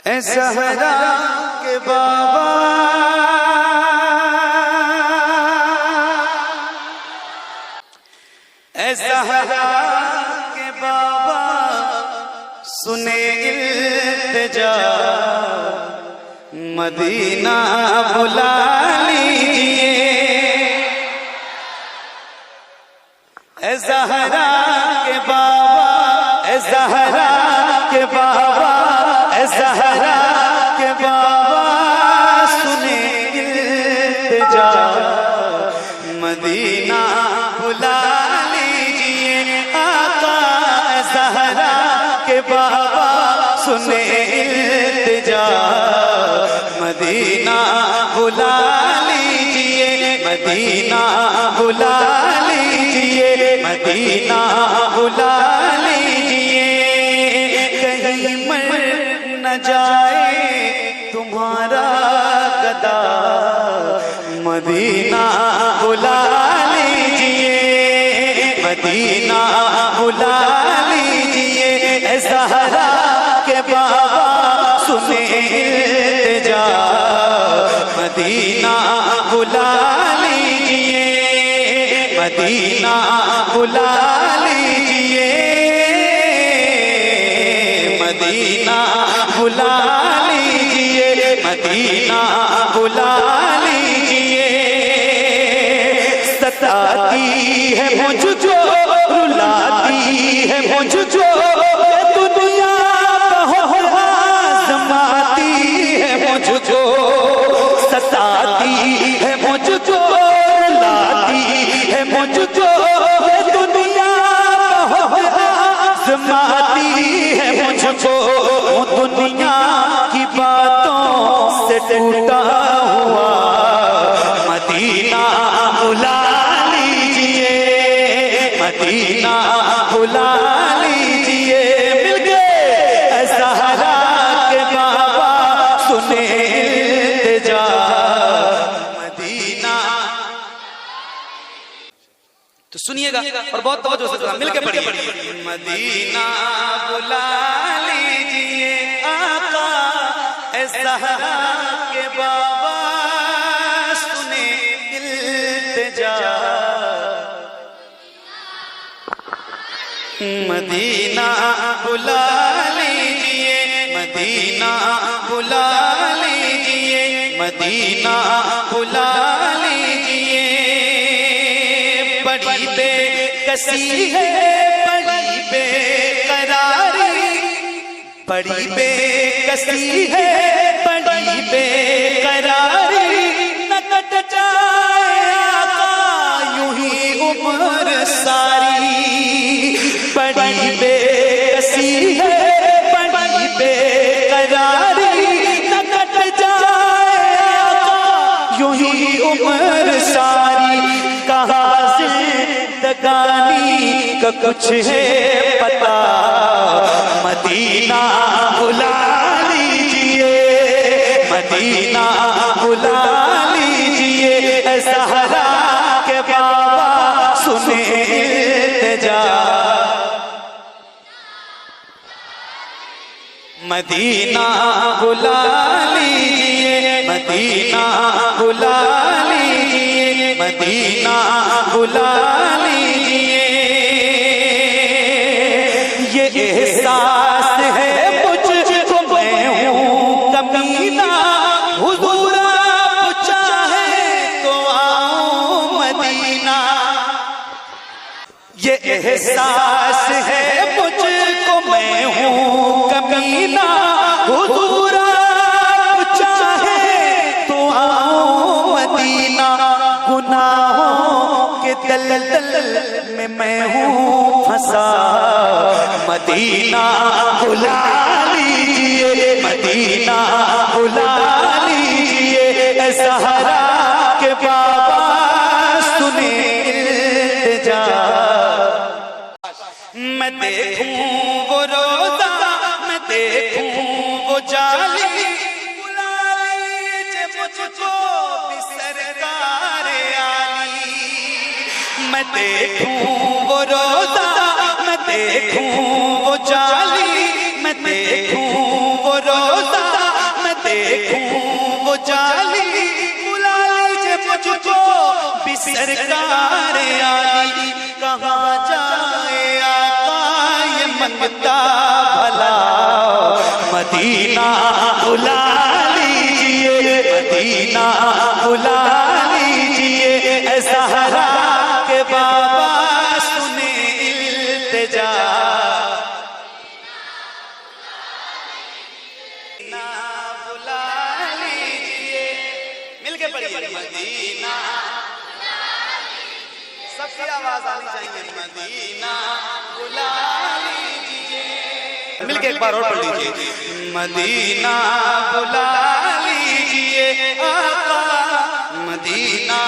اے زہرا کے بابا، اے زہرا کے بابا، سنے التجا، مدینہ بلا لیجئے۔ اے زہرا کے بابا، اے زہرا کے بابا، اے زہرا کے بابا، سنے التجا، مدینہ بلا لیجئے۔ آقا اے زہرا کے بابا، سنے التجا، مدینہ بلا لیجئے، مدینہ بلا لیجئے، مدینہ بلا لیجئے۔ کہیں مر نہ جائے تمہارا گدا، مدینہ بلا لیجئے، مدینہ بلا لیجئے۔ اے زہرا کے بابا، سنے التجا، مدینہ بلا لیجئے، مدینہ بلا لیجئے، مدینہ بلا لیجئے، مدینہ بلا لیجئے۔ ستاتی ہے مجھ کو، رلاتی ہے مجھ کو، دنیا بہت آزماتی ہے مجھ کو، ستاتی ہے مجھ کو، رلاتی ہے مجھ کو، دنیا بہت آزماتی ہے مجھ کو۔ دنیا کی باتوں سے ٹوٹا ہوا، مدینہ بلا لیجئے، مدینہ بلا لیجئے۔ مل گئے اے زہرا کے بابا، سنے التجا، مدینہ۔ تو سنیے گا اور بہت توجہ سے مل کے پڑھیے۔ مدینہ بلا لیجئے آقا اے زہرا کے بابا، سنے التجا، مدینہ بلا لیجئے، مدینہ بلا لیجئے، مدینہ بلا لیجئے۔ بڑی بے کسی ہے، بڑی بے قراری، بڑی بے کسی ہے، بڑی بے قراری، نہ کٹ جائے آقا یوں ہی عمر ساری۔ بڑی بے کسی ہے، بڑی بے قراری، نہ کٹ جائے آقا یوں ہی عمر ساری۔ کہاں زندگانی کا کچھ ہے پتا، مدینہ بلا لیجئے، مدینہ بلا لیجئے۔ اے زہرا کے بابا، سنے التجا، مدینہ بلا لیجئے، مدینہ بلا لیجئے، مدینہ بلا لیجئے۔ یہ احساس ہے مجھ کو، میں ہوں کمینہ، حضور آپ چاہیں تو آؤں مدینہ۔ یہ احساس ہے مجھ کو، میں ہوں کمینہ، حضور آپ چاہیں تو آؤں مدینہ۔ گناہوں کے دلدل میں ہوں پھنسا، مدینہ بلا لیجئے، مدینہ بلا لیجئے۔ اے زہرا کے بابا، سنے التجا، میں دیکھوں وہ روزہ، میں دیکھوں وہ جالی، بلا لیجئے مجھ کو بھی سرکار عالی۔ میں دیکھوں وہ روزہ، میں دیکھوں وہ جالی، میں دیکھوں وہ روزہ، دیکھوں وہ جالی بلا لیجئے مجھ کو بھی سرکار عالی کہاں جائے آقا یہ منگتا بھلا مدینہ بلا لیجئے مدینہ بلا لیجئے اے زہرا کے بابا سنیں التجا مل کے پڑھیے مدینہ سب کی آواز آنی چاہیے مدینہ بلا لیجئے مل کے ایک بار اور پڑھ لیجئے مدینہ بلا لیجئے آقا مدینہ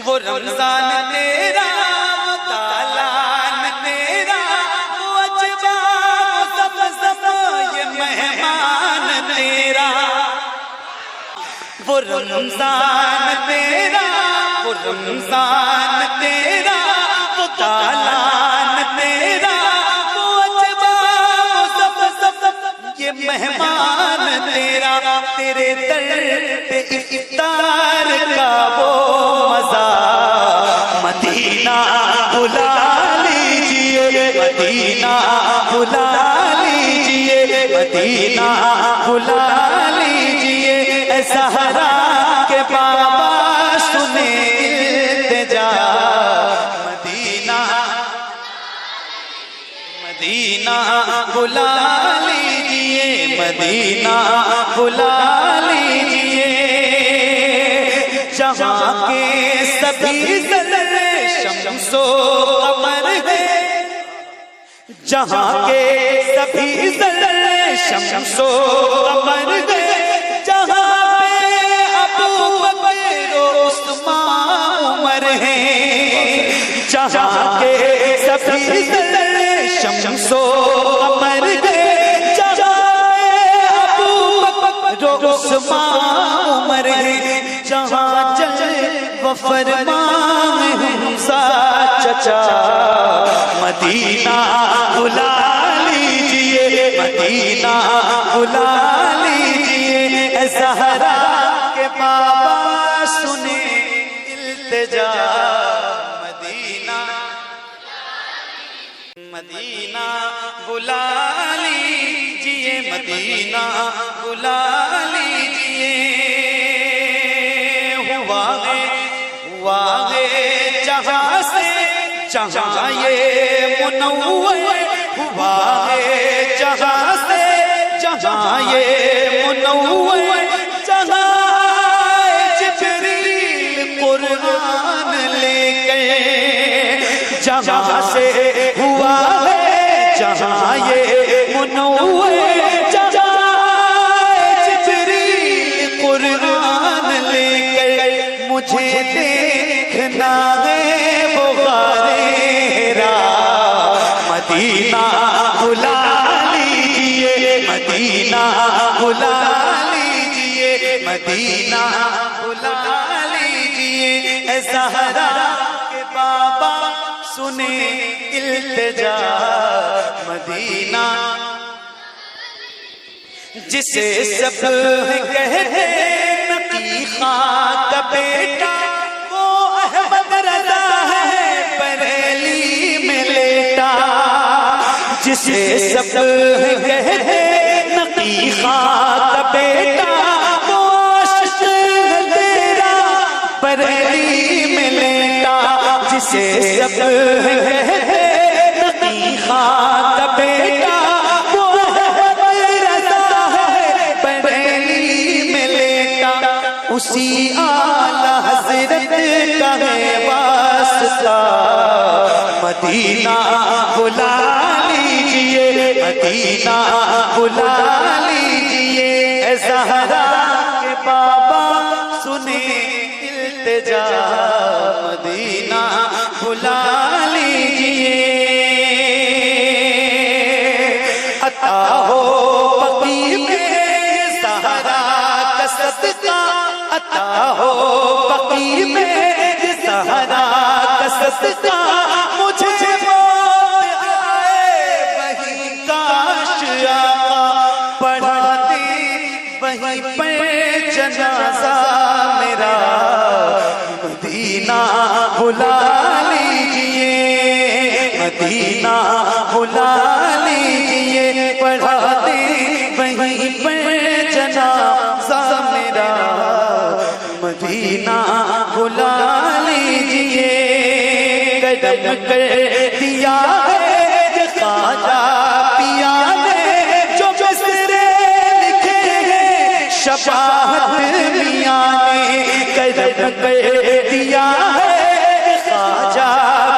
وہ رمضان تیرا مطالعان تیرا وہ اجبا یہ مہمان تیرا وہ رمضان تیرا وہ رمضان تیرا وہ تالان تیرا وہ اجبا یہ مہمان تیرا تیرے در پہ افطار کا وہ مزہ مدینہ بلا لیجئے مدینہ بلا لیجئے مدینہ بلا لیجئے اے زہرا کے بابا سنیں التجا مدینہ مدینہ بلا لیجئے مدینہ بلا لیجئے جہاں کے سبھی ذرے شمس و قمر ہے جہاں کے سبھی ذرے شمس و قمر ہے جہاں پہ ابو بکر و عثمان عمر ہیں جہاں کے سبھی ذرے شمس و قمر ہے جہاں پہ ابو بکر و عثمان عمر ہیں جہاں جل و فرمان حمزہ چچا مدینہ بلا لیجئے مدینہ بلا لیجئے اے زہرا کے بابا سنیں التجا مدینہ مدینہ بلا لیجئے مدینہ بلا لیجئے ہوا ہے جہاں سے جہاں یہ منور ہوا ہے جہاں سے جہاں یہ منور جہاں جبریل قرآن لے گئے جہاں سے ہوا ہے جہاں یہ منور جہاں جبریل قرآن لے گئے مجھے دیکھنا ہے وہ غارِ مدینہ بلا لیجئے مدینہ بلا لیجئے مدینہ بلا لیجئے اے زہرا کے بابا سنیں التجا مدینہ جسے سب کہتے نقی خاں کا بیٹا وہ احمد رضا ہے بریلی میں لیٹا جسے سب کہتے نقی خاں کا بیٹا وہ عاشق تیرا بریلی میں لیٹا جسے سب کہتے نقی خاں کا بیٹا اسی اعلی حضرت کا ہے واسطہ مدینہ بلا لیجئے مدینہ بلا لیجئے اے زہرا کے بابا سنیں التجا مدینہ بلا لیجئے عطا ہو بقی میں زہرا کا صدقہ عطا ہو بقی میں زہرا کا صدقہ مجھے موت آئے وہی کاش آقا جنازہ میرا مدینہ بلا لیجئے، مدینہ بلا لیجئے، پڑھا دے وہیں پر جنازہ میرا مدینہ بلا لیجئے۔ قدم کر دیا ہے خواجہ پیا نے جو مصرے لکھے ہیں شفاعت میاں نے، قدم کر دیا ہے خواجہ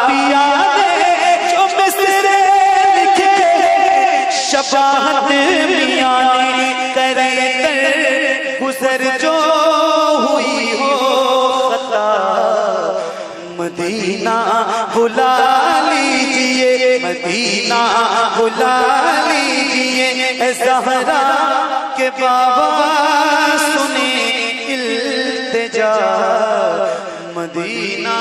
پیا نے جو مصرے لکھے ہیں شفاعت میاں نے، کرے کر گزر جو ہوئی ہو خطا مدینہ بلا لیجئے، مدینہ بلا لیجئے۔ اے زہرا کے بابا سنیں التجا، مدینہ